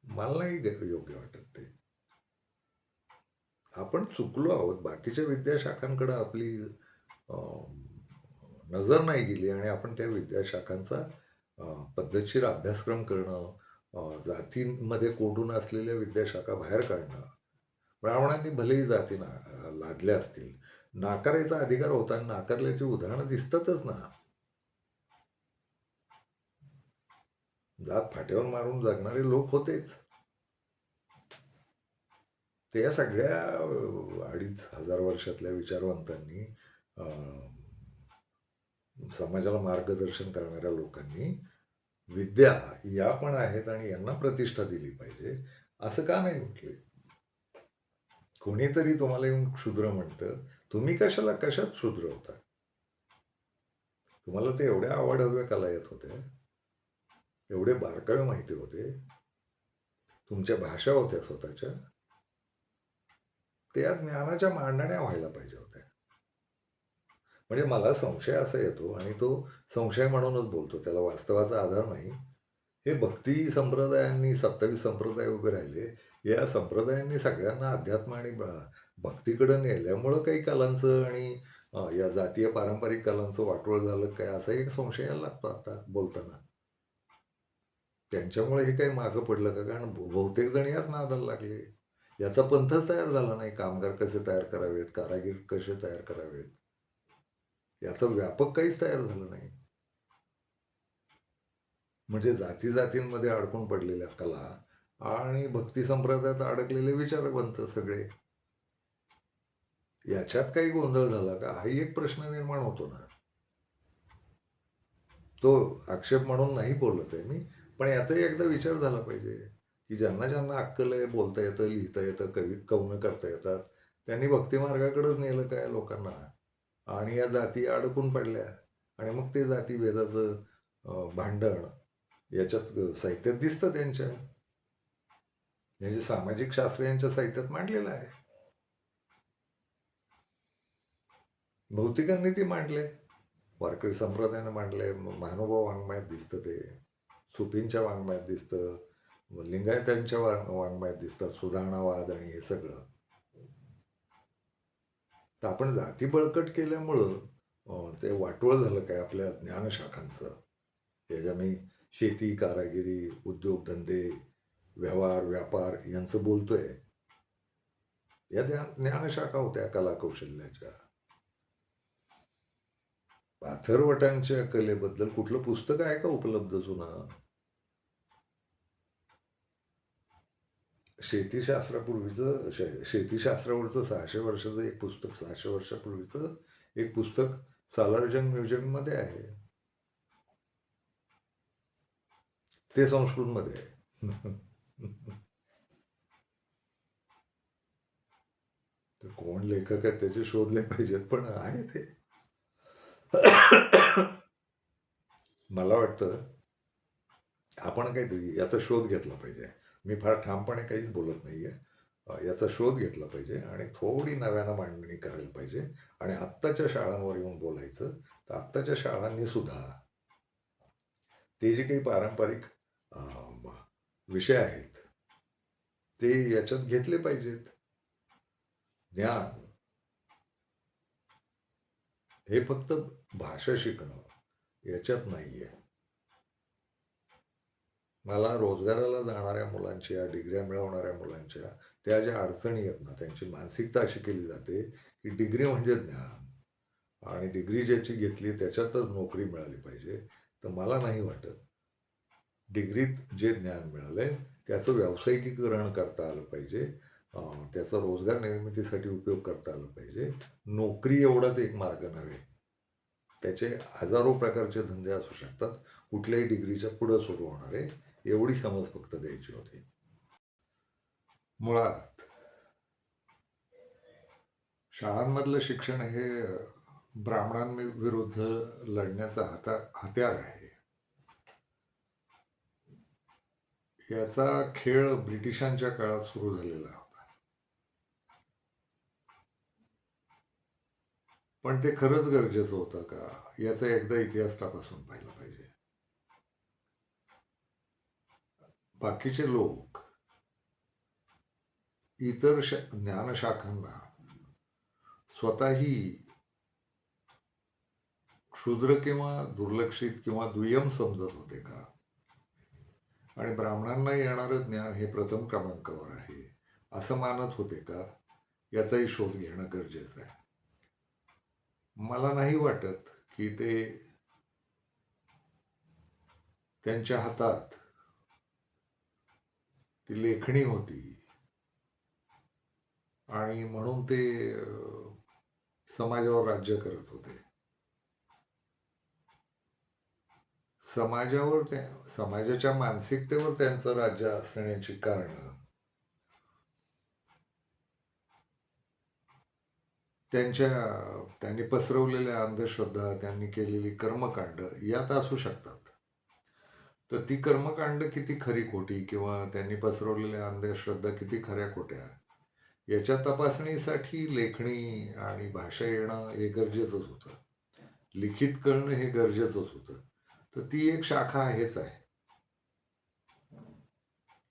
मला नाही योग्य वाटत ते. आपण चुकलो आहोत. बाकीच्या विद्याशाखांकडे आपली नजर नाही गेली आणि आपण त्या विद्याशाखांचा पद्धतशीर अभ्यासक्रम करणं, जातींमध्ये कोंडून असलेल्या विद्याशाखा बाहेर काढणं. ब्राह्मणांनी भलेही जाती लादल्या असतील, नाकारायचा अधिकार होता आणि नाकारल्याची उदाहरणं दिसतातच ना. जात फाट्यावर मारून जगणारे लोक होतेच. ते या सगळ्या 2,500 वर्षातल्या विचारवंतांनी, समाजाला मार्गदर्शन करणाऱ्या लोकांनी विद्या या पण आहेत आणि यांना प्रतिष्ठा दिली पाहिजे असं का नाही म्हटले? कोणीतरी तुम्हाला येऊन क्षुद्र म्हणतं, तुम्ही कशात क्षुद्र होता? तुम्हाला ते एवढ्या आवडहव्या कला येत होत्या, एवढे बारकावे माहिती होते, तुमच्या भाषा होत्या स्वतःच्या, त्या ज्ञानाच्या मांडण्या व्हायला पाहिजे होत्या. म्हणजे मला संशय असा येतो आणि तो संशय म्हणूनच बोलतो, त्याला वास्तवाचा आधार नाही. हे भक्ती संप्रदायांनी 27 संप्रदाय उभे राहिले. या संप्रदायांनी सगळ्यांना अध्यात्म आणि भक्तीकडे नेल्यामुळं काही कलांचं आणि या जातीय पारंपरिक कलांचं वाटोळ झालं काय, असा एक संशय यायला लागतो आता बोलताना. त्यांच्यामुळे हे काही मागं पडलं का? कारण बहुतेक जण याच नादाला लागले. याचा पंथच तयार झाला नाही. कामगार कसे तयार करावेत, कारागीर कसे तयार करावेत, याचं व्यापक काहीच तयार झालं नाही. म्हणजे जाती-जातींमध्ये अडकून पडलेल्या कला आणि भक्ती संप्रदायात अडकलेले विचारवंत सगळे. याच्यात काही गोंधळ झाला का? हाही एक प्रश्न निर्माण होतो ना. तो आक्षेप म्हणून नाही बोलत आहे मी. पण याचाही एकदा विचार झाला पाहिजे, की ज्यांना अक्कल आहे, बोलता येतं, लिहिता येतं, कवनं करता येतात, त्यांनी भक्ती मार्गाकडेच नेलं काय लोकांना. आणि या जाती अडकून पडल्या आणि मग ते जातीभेदाचं भांडण याच्यात साहित्यात दिसतं त्यांच्या. म्हणजे सामाजिक शास्त्रज्ञांच्या साहित्यात मांडलेलं आहे. भौतिकांनी ते मांडले. वारकरी संप्रदायानं मांडले. महानुभाव वाङ्मयात दिसतं ते. सुफींच्या वाङ्मयात दिसतं. लिंगायतांच्या वाङ्मयात दिसतात. सुधारणावाद आणि हे सगळं. तर आपण जाती बळकट केल्यामुळं ते वाटोळं झालं काय आपल्या ज्ञानशाखांचं. त्याच्या मी शेती, कारागिरी, उद्योगधंदे, व्यवहार, व्यापार यांचं बोलतोय. या ज्ञानशाखा होत्या कलाकौशल्याच्या. पाथरवटांच्या कलेबद्दल कुठलं पुस्तक आहे का उपलब्ध जुनं? शेतीशास्त्रापूर्वीचं शेतीशास्त्रावरचं 600 वर्षाचं एक पुस्तक, 600 वर्षापूर्वीचं एक पुस्तक सालारजंग म्युझियममध्ये आहे. ते संस्कृतमध्ये आहे. तर कोण लेखक आहेत त्याचे शोधले पाहिजेत, पण आहे ते. मला वाटतं आपण काहीतरी याचा शोध घेतला पाहिजे. मी फार ठामपणे काहीच बोलत नाहीये. याचा शोध घेतला पाहिजे आणि थोडी नव्यानं मांडणी करायला पाहिजे आणि आत्ताच्या शाळांवर येऊन बोलायचं. तर आत्ताच्या शाळांनी सुद्धा ते जे काही पारंपरिक विषय आहेत ते याच्यात घेतले पाहिजेत. ज्ञान हे फक्त भाषा शिकणं याच्यात नाहीये. मला रोजगाराला जाणाऱ्या मुलांच्या, डिग्र्या मिळवणाऱ्या मुलांच्या त्या ज्या अडचणी आहेत ना, त्यांची मानसिकता अशी केली जाते, की डिग्री म्हणजे ज्ञान आणि डिग्री ज्याची घेतली त्याच्यातच नोकरी मिळाली पाहिजे. तर मला नाही वाटत. डिग्रीत जे ज्ञान मिळालंय त्याचं व्यावसायिकीकरण करता आलं पाहिजे. त्याचा रोजगार निर्मितीसाठी उपयोग करता आला पाहिजे. नोकरी एवढाच एक मार्ग नव्हे. त्याचे हजारो प्रकारचे धंदे असू शकतात. कुठल्याही डिग्रीच्या पुढं सुरू होणारे. एवढी समज फक्त द्यायची होती. मुळात शाळांमधलं शिक्षण हे ब्राह्मणांविरुद्ध लढण्याचा हत्यार आहे. याचा खेळ ब्रिटिशांच्या काळात सुरू झालेला होता. पण ते खरंच गरजेचं होतं का? याचा एकदा इतिहास तपासून पाहिला पाहिजे. बाकीचे लोक इतर ज्ञानशाखांना स्वतःही क्षुद्र किंवा दुर्लक्षित किंवा दुय्यम समजत होते का? आणि ब्राह्मणांना येणारं ज्ञान हे प्रथम क्रमांकावर आहे असं मानत होते का? याचाही शोध घेणं गरजेचं आहे. मला नाही वाटत की ते त्यांच्या हातात ती लेखणी होती आणि म्हणून ते समाजावर राज्य करत होते. समाजाच्या मानसिकतेवर त्यांचं राज्य असण्याची कारणं त्यांनी पसरवलेल्या अंधश्रद्धा, त्यांनी केलेली कर्मकांड यात असू शकतात. तर ती कर्मकांड किती खरी खोटी किंवा त्यांनी पसरवलेल्या अंधश्रद्धा किती खऱ्या खोट्या याच्या तपासणीसाठी लेखणी आणि भाषा येणं हे गरजेचंच होतं. लिखित करणं हे गरजेचंच होतं. तर ती एक शाखा आहेच आहे.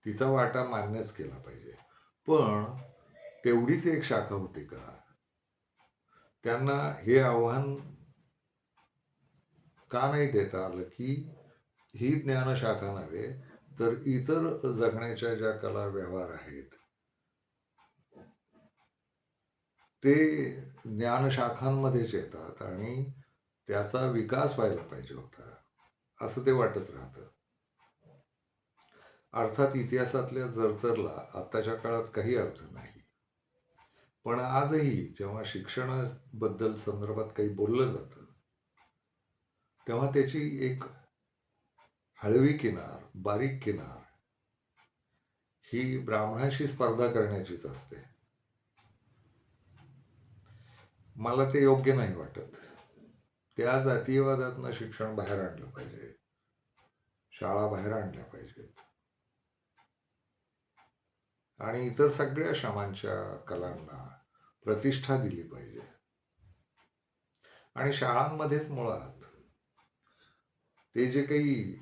तिचा वाटा मान्यच केला पाहिजे. पण तेवढीच एक शाखा होती का? त्यांना हे आव्हान का नाही देता आलं की ही ज्ञानशाखा नव्हे तर इतर जगण्याच्या ज्या कला व्यवहार आहेत, ते ज्ञानशाखांमध्येच येतात आणि त्याचा विकास व्हायला पाहिजे होता, असं ते वाटत राहतं. अर्थात इतिहासातल्या जरतरला आत्ताच्या काळात काही अर्थ नाही. पण आजही जेव्हा शिक्षणाबद्दल संदर्भात काही बोललं जातं, तेव्हा त्याची एक हळवी किनार, बारीक किनार ही ब्राह्मणाशी स्पर्धा करण्याचीच असते. मला ते योग्य नाही वाटत. त्या जातीयवादातनं शिक्षण बाहेर आणलं पाहिजे. शाळा बाहेर आणल्या पाहिजेत. आणि इतर सगळ्या श्रमांच्या कलांना प्रतिष्ठा दिली पाहिजे. आणि शाळांमध्येच मुळात ते जे काही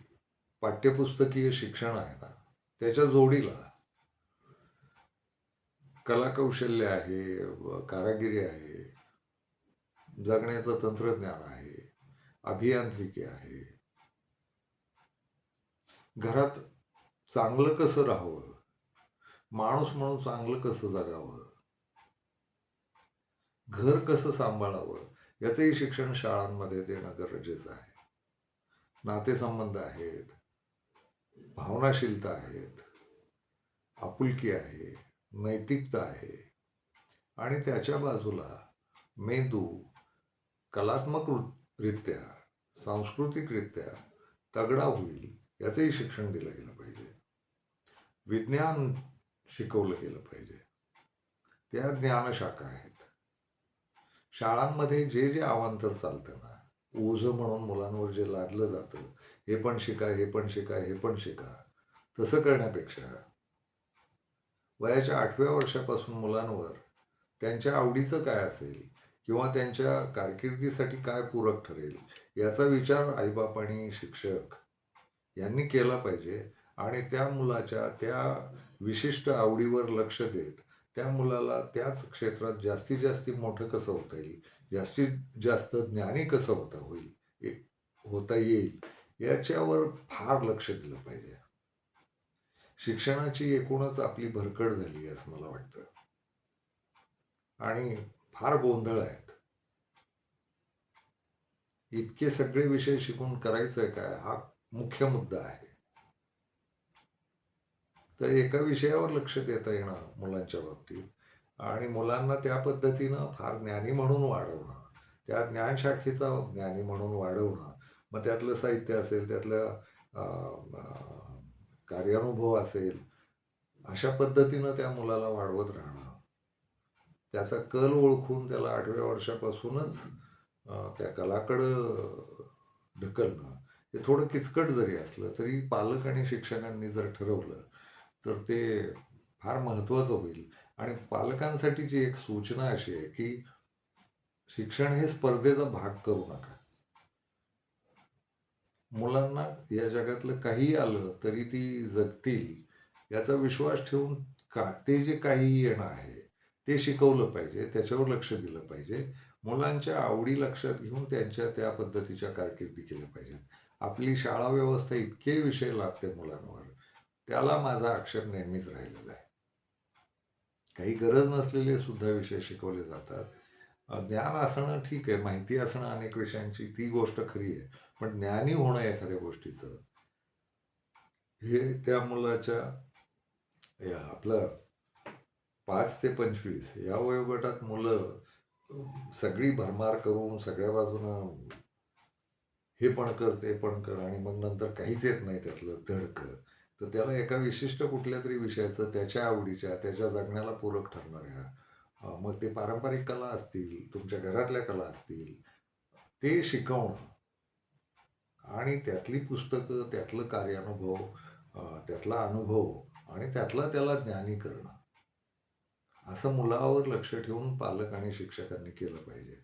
पाठ्यपुस्तकीय शिक्षण आहे ना, त्याच्या जोडीला कलाकौशल्य आहे, कारागिरी आहे, जगण्याचं तंत्रज्ञान आहे, अभियांत्रिकी आहे. घरात चांगलं कसं राहावं, माणूस म्हणून चांगलं कसं जगावं, घर कसं सांभाळावं, याचंही शिक्षण शाळांमध्ये देणं गरजेचं आहे. नातेसंबंध आहेत, भावनाशीलता आहेत, आपुलकी आहे, नैतिकता आहे आणि त्याच्या बाजूला मेंदू कलात्मकरित्या, सांस्कृतिकरित्या तगडा होईल याचंही शिक्षण दिलं गेलं पाहिजे. विज्ञान शिकवलं गेलं पाहिजे. त्या ज्ञानशाखा आहेत. शाळांमध्ये जे जे अवांतर चालतं ना, ओझं म्हणून मुलांवर जे लादलं जातं, हे पण शिका, हे पण शिका, हे पण शिका, तसं करण्यापेक्षा वयाच्या 8व्या वर्षापासून मुलांवर त्यांच्या आवडीचं काय असेल किंवा त्यांच्या कारकिर्दीसाठी काय पूरक ठरेल याचा विचार आईबाप आणि शिक्षक यांनी केला पाहिजे आणि त्या मुलाच्या त्या विशिष्ट आवडीवर लक्ष देत त्या मुलाला त्याच क्षेत्रात जास्तीत जास्त मोठं कसं होता येईल, जास्तीत जास्त ज्ञानी कसं होता येईल याच्यावर फार लक्ष दिलं पाहिजे. शिक्षणाची एकूणच आपली भरकट झाली असं मला वाटतं आणि फार गोंधळ आहेत. इतके सगळे विषय शिकून करायचंय काय हा मुख्य मुद्दा आहे. तर एका विषयावर लक्ष देता येणं मुलांच्या बाबतीत आणि मुलांना त्या पद्धतीनं फार ज्ञानी म्हणून वाढवणं, त्या ज्ञानशाखेचा ज्ञानी म्हणून वाढवणं, मग त्यातलं साहित्य असेल, त्यातलं अ, अ, कार्यानुभव असेल, अशा पद्धतीनं त्या मुलाला वाढवत राहणं. त्याचा कल ओळखून त्याला 8व्या वर्षापासूनच त्या कलाकडं ढकलणं, हे थोडं किचकट जरी असलं तरी पालक आणि शिक्षकांनी जर ठरवलं तर ते फार महत्त्वाचं होईल. आणि पालकांसाठीची एक सूचना अशी आहे की शिक्षण हे स्पर्धेचा भाग करू नका. मुलांना या जगातलं काहीही आलं तरी ती जगतील याचा विश्वास ठेवून ते जे काही येणं आहे ते शिकवलं पाहिजे, त्याच्यावर लक्ष दिलं पाहिजे. मुलांच्या आवडी लक्षात घेऊन त्यांच्या त्या पद्धतीच्या कारकिर्दी केल्या पाहिजेत. आपली शाळा व्यवस्था इतके विषय लादते मुलांवर, त्याला माझा आक्षेप नेहमीच राहिलेला आहे. काही गरज नसलेले सुद्धा विषय शिकवले जातात. ज्ञान असणं ठीक आहे, माहिती असणं अनेक विषयांची ती गोष्ट खरी आहे. पण ज्ञानी होणं एखाद्या गोष्टीचं हे त्या मुलाच्या आपलं 5 ते 25 या वयोगटात मुलं सगळी भरमार करून सगळ्या बाजूनं हे पण कर, ते पण कर आणि मग नंतर काहीच येत नाही त्यातलं धडकं. तर त्याला एका विशिष्ट कुठल्या तरी विषयाचं त्याच्या आवडीच्या, त्याच्या जगण्याला पूरक ठरणाऱ्या, मग ते पारंपरिक कला असतील, तुमच्या घरातल्या कला असतील, ते शिकवणं आणि त्यातली पुस्तकं, त्यातलं कार्यानुभव, त्यातला अनुभव आणि त्यातला त्याला ज्ञानी करणं, असं मुलावर लक्ष ठेवून पालक आणि शिक्षकांनी केलं पाहिजे.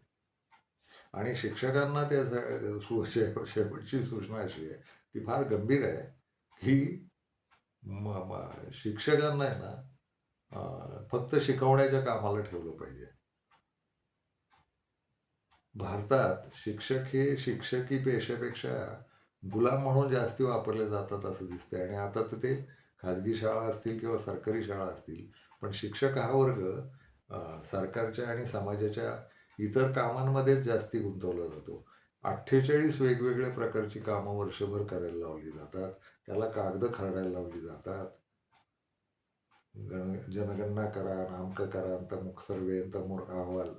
आणि शिक्षकांना त्या शेवटची सूचना अशी आहे, ती फार गंभीर आहे, की शिक्षकांना आहे ना फक्त शिकवण्याच्या कामाला ठेवलं पाहिजे. भारतात शिक्षक हे शिक्षकी पेशेपेक्षा गुलाम म्हणून जास्ती वापरले जातात असं दिसतंय आणि आता तर ते खाजगी शाळा असतील किंवा सरकारी शाळा असतील, पण शिक्षक हा वर्ग सरकारच्या आणि समाजाच्या इतर कामांमध्येच जास्ती गुंतवला जातो. 48 वेगवेगळ्या प्रकारची कामं वर्षभर करायला लावली जातात. त्याला कागदं खरडायला लावली जातात. जनगणना करा, अमकं करा, तमुक सर्वे, तमुक अहवाल.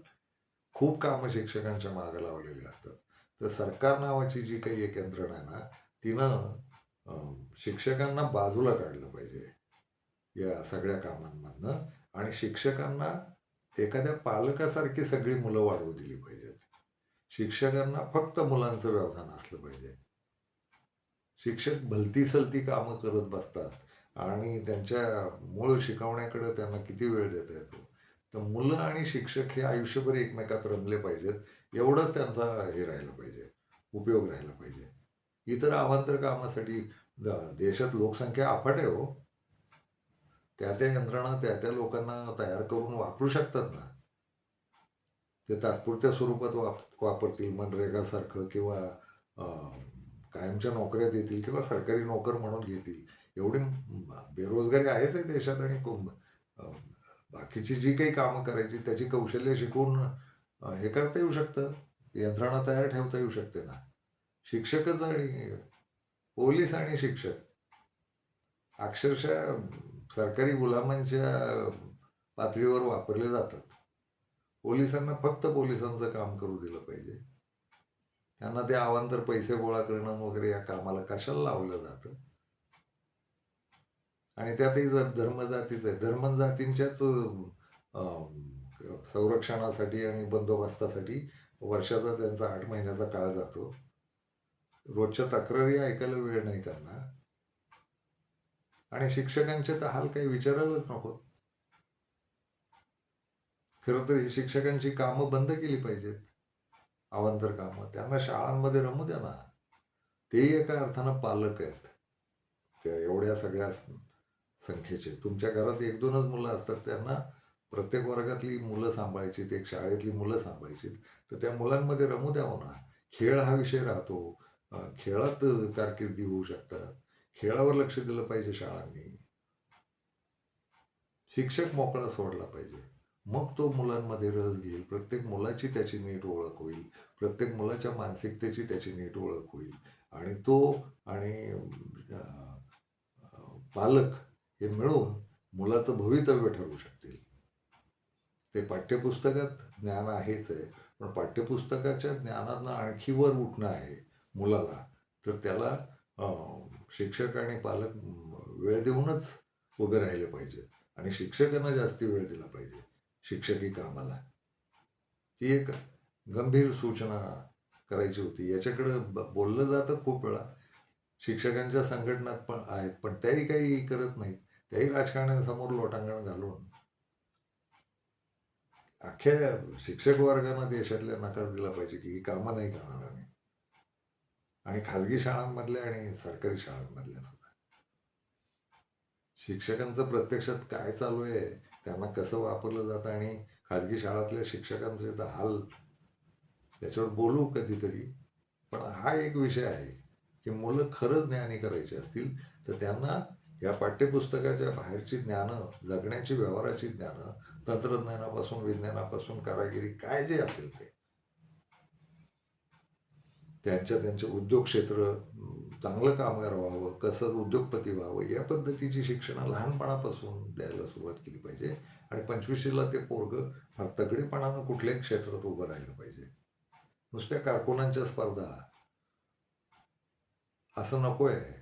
खूप कामं शिक्षकांच्या मागे लावलेली असतात. तर सरकार नावाची जी काही एक यंत्रणा आहे ना, तिनं शिक्षकांना बाजूला काढलं पाहिजे या सगळ्या कामांमधनं आणि शिक्षकांना एखाद्या पालकासारखी सगळी मुलं वाढवू दिली पाहिजेत. शिक्षकांना फक्त मुलांचं व्यवधान असलं पाहिजे. शिक्षक भलती-सलती कामं करत बसतात आणि त्यांच्या मूळ शिकवण्याकडे त्यांना किती वेळ देता येतो. तर मुलं आणि शिक्षक हे आयुष्यभर एकमेकात रमले पाहिजेत, एवढंच त्यांचा हे राहिलं पाहिजे, उपयोग राहिला पाहिजे. इतर अवांतर कामासाठी देशात लोकसंख्या अफाट आहे हो. त्या-त्या यंत्रणा त्या-त्या लोकांना तयार करून वापरू शकतात ना. ते तात्पुरत्या स्वरूपात वापरतील मनरेगासारखं किंवा अ, कायमच्या नोकऱ्या देतील किंवा सरकारी नोकर म्हणून घेतील. एवढी बेरोजगारी आहेच आहे देशात आणि अ, बाकीची जी काही कामं करायची त्याची कौशल्य शिकवून हे करता येऊ शकतं. यंत्रणा तयार ठेवता येऊ शकते ना. शिक्षकच आणि पोलीस आणि शिक्षक अक्षरशः सरकारी गुलामांच्या पातळीवर वापरले जातात. पोलिसांना फक्त पोलिसांचं काम करू दिलं पाहिजे. त्यांना ते अवांतर पैसे गोळा करणं वगैरे या कामाला कशाला लावलं जातं? आणि त्यातही जर धर्मजातीच आहे. धर्मजातींच्याच संरक्षणासाठी आणि बंदोबस्तासाठी वर्षाचा त्यांचा 8 महिन्याचा काळ जातो. रोजच्या तक्रारी ऐकायला वेळ नाही त्यांना आणि शिक्षकांचे तर हाल काही विचारायलाच नको. खरं तर ही शिक्षकांची कामं बंद केली पाहिजेत. अवांतर कामं. त्यांना शाळांमध्ये रमू द्या ना. तेही एका अर्थानं पालक आहेत. त्या एवढ्या सगळ्या संख्येचे. तुमच्या घरात 1-2च मुलं असतात. त्यांना प्रत्येक वर्गातली मुलं सांभाळायची, एक शाळेतली मुलं सांभाळायची. तर त्या मुलांमध्ये रमू द्यावं ना. खेळ हा विषय राहतो. खेळात कारकिर्दी होऊ शकतात. खेळावर लक्ष दिलं पाहिजे शाळांनी. शिक्षक मोकळा सोडला पाहिजे. मग तो मुलांमध्ये रस घेईल. प्रत्येक मुलाची त्याची नीट ओळख होईल. प्रत्येक मुलाच्या मानसिकतेची त्याची नीट ओळख होईल आणि तो आणि अ, पालक हे मिळून मुलाचं भवितव्य ठरवू शकतील. ते पाठ्यपुस्तकात ज्ञान आहेच आहे. पण पाठ्यपुस्तकाच्या ज्ञानातनं आणखी वर उठणं आहे मुलाला. तर त्याला अ, शिक्षक आणि पालक वेळ देऊनच उभे राहिले पाहिजेत आणि शिक्षकांना जास्ती वेळ दिला पाहिजे शिक्षकी कामाला. ती एक गंभीर सूचना करायची होती. याच्याकडं बोललं जातं खूप वेळा. शिक्षकांच्या संघटनात पण आहेत, पण त्याही काही करत नाहीत. त्याही राजकारण्यासमोर लोटांगण घालून अख्ख्या शिक्षक वर्गानं देशातल्या नकार दिला पाहिजे, की ही कामं नाही करणार आम्ही. आणि खाजगी शाळांमधल्या आणि सरकारी शाळांमधल्या सुद्धा. शिक्षकांचं प्रत्यक्षात काय चालू आहे, त्यांना कसं वापरलं जातं आणि खाजगी शाळातल्या शिक्षकांचे तर हाल त्याच्यावर बोलू कधीतरी. पण हा एक विषय आहे, की मुलं खरंच ज्ञानी करायची असतील, तर त्यांना या पाठ्यपुस्तकाच्या बाहेरची ज्ञानं, जगण्याची, व्यवहाराची ज्ञानं, तंत्रज्ञानापासून, विज्ञानापासून, कारागिरी काय जे असेल ते, त्यांचे उद्योग क्षेत्र चांगलं कामगार व्हावं, कसं उद्योगपती व्हावं, या पद्धतीची शिक्षणं लहानपणापासून द्यायला सुरुवात केली पाहिजे आणि 25शीला ते पोरगं फार तगडेपणानं कुठल्याही क्षेत्रात उभं राहिलं पाहिजे. नुसत्या कारकुनांच्या स्पर्धा असं नको आहे.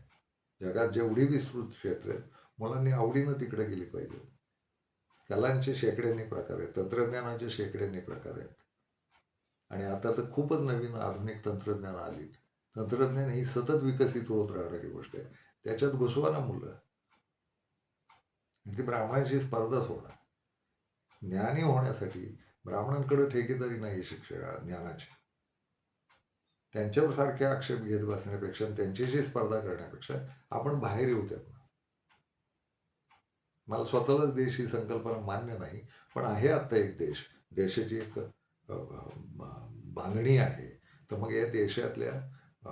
जगात जेवढी विस्तृत क्षेत्र आहेत, मुलांनी आवडीनं तिकडे गेली पाहिजेत. कलांचे शेकड्यांनी प्रकार आहेत, तंत्रज्ञानाचे शेकड्यांनी प्रकार आहेत. आणि आता तर खूपच नवीन आधुनिक तंत्रज्ञान आलीत. तंत्रज्ञान ही सतत विकसित होत राहणारी गोष्ट आहे. त्याच्यात घुसवा ना मुलं. ती ब्राह्मणांची स्पर्धा सोडा. ज्ञानी होण्यासाठी ब्राह्मणांकडे ठेकेदारी नाही ज्ञानाची. त्यांच्यावर सारखे आक्षेप घेत बसण्यापेक्षा त्यांच्याशी स्पर्धा करण्यापेक्षा आपण बाहेर येऊ त्यातनं. मला स्वतःलाच देश ही संकल्पना मान्य नाही. पण आहे आत्ता एक देश. देशाची एक अ, अ, बांधणी आहे. तर मग या देशातल्या अ,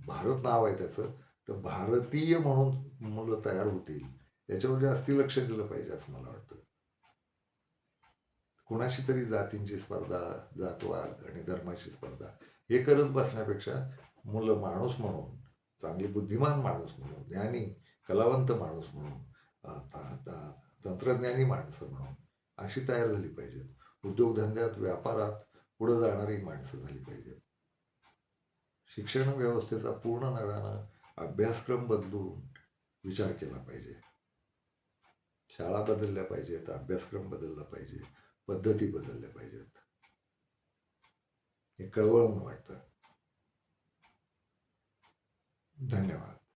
भारत नाव आहे त्याचं, तर भारतीय म्हणून मुलं तयार होतील, याच्यावर जास्ती लक्ष दिलं पाहिजे असं मला वाटतं. कुणाशी तरी जातींची स्पर्धा, जातवाद आणि धर्माची स्पर्धा हे करत बसण्यापेक्षा मुलं माणूस म्हणून, चांगली बुद्धिमान माणूस म्हणून, ज्ञानी, कलावंत माणूस म्हणून, तंत्रज्ञानी माणसं म्हणून अशी तयार झाली पाहिजेत. उद्योगधंद्यात, व्यापारात पुढे जाणारी माणसं झाली पाहिजेत. शिक्षण व्यवस्थेचा पूर्ण नव्यानं अभ्यासक्रम बदलून विचार केला पाहिजे. शाळा बदलल्या पाहिजेत, अभ्यासक्रम बदलला पाहिजे, पद्धती बदलल्या पाहिजेत. हे कळवळून वाटतं. धन्यवाद.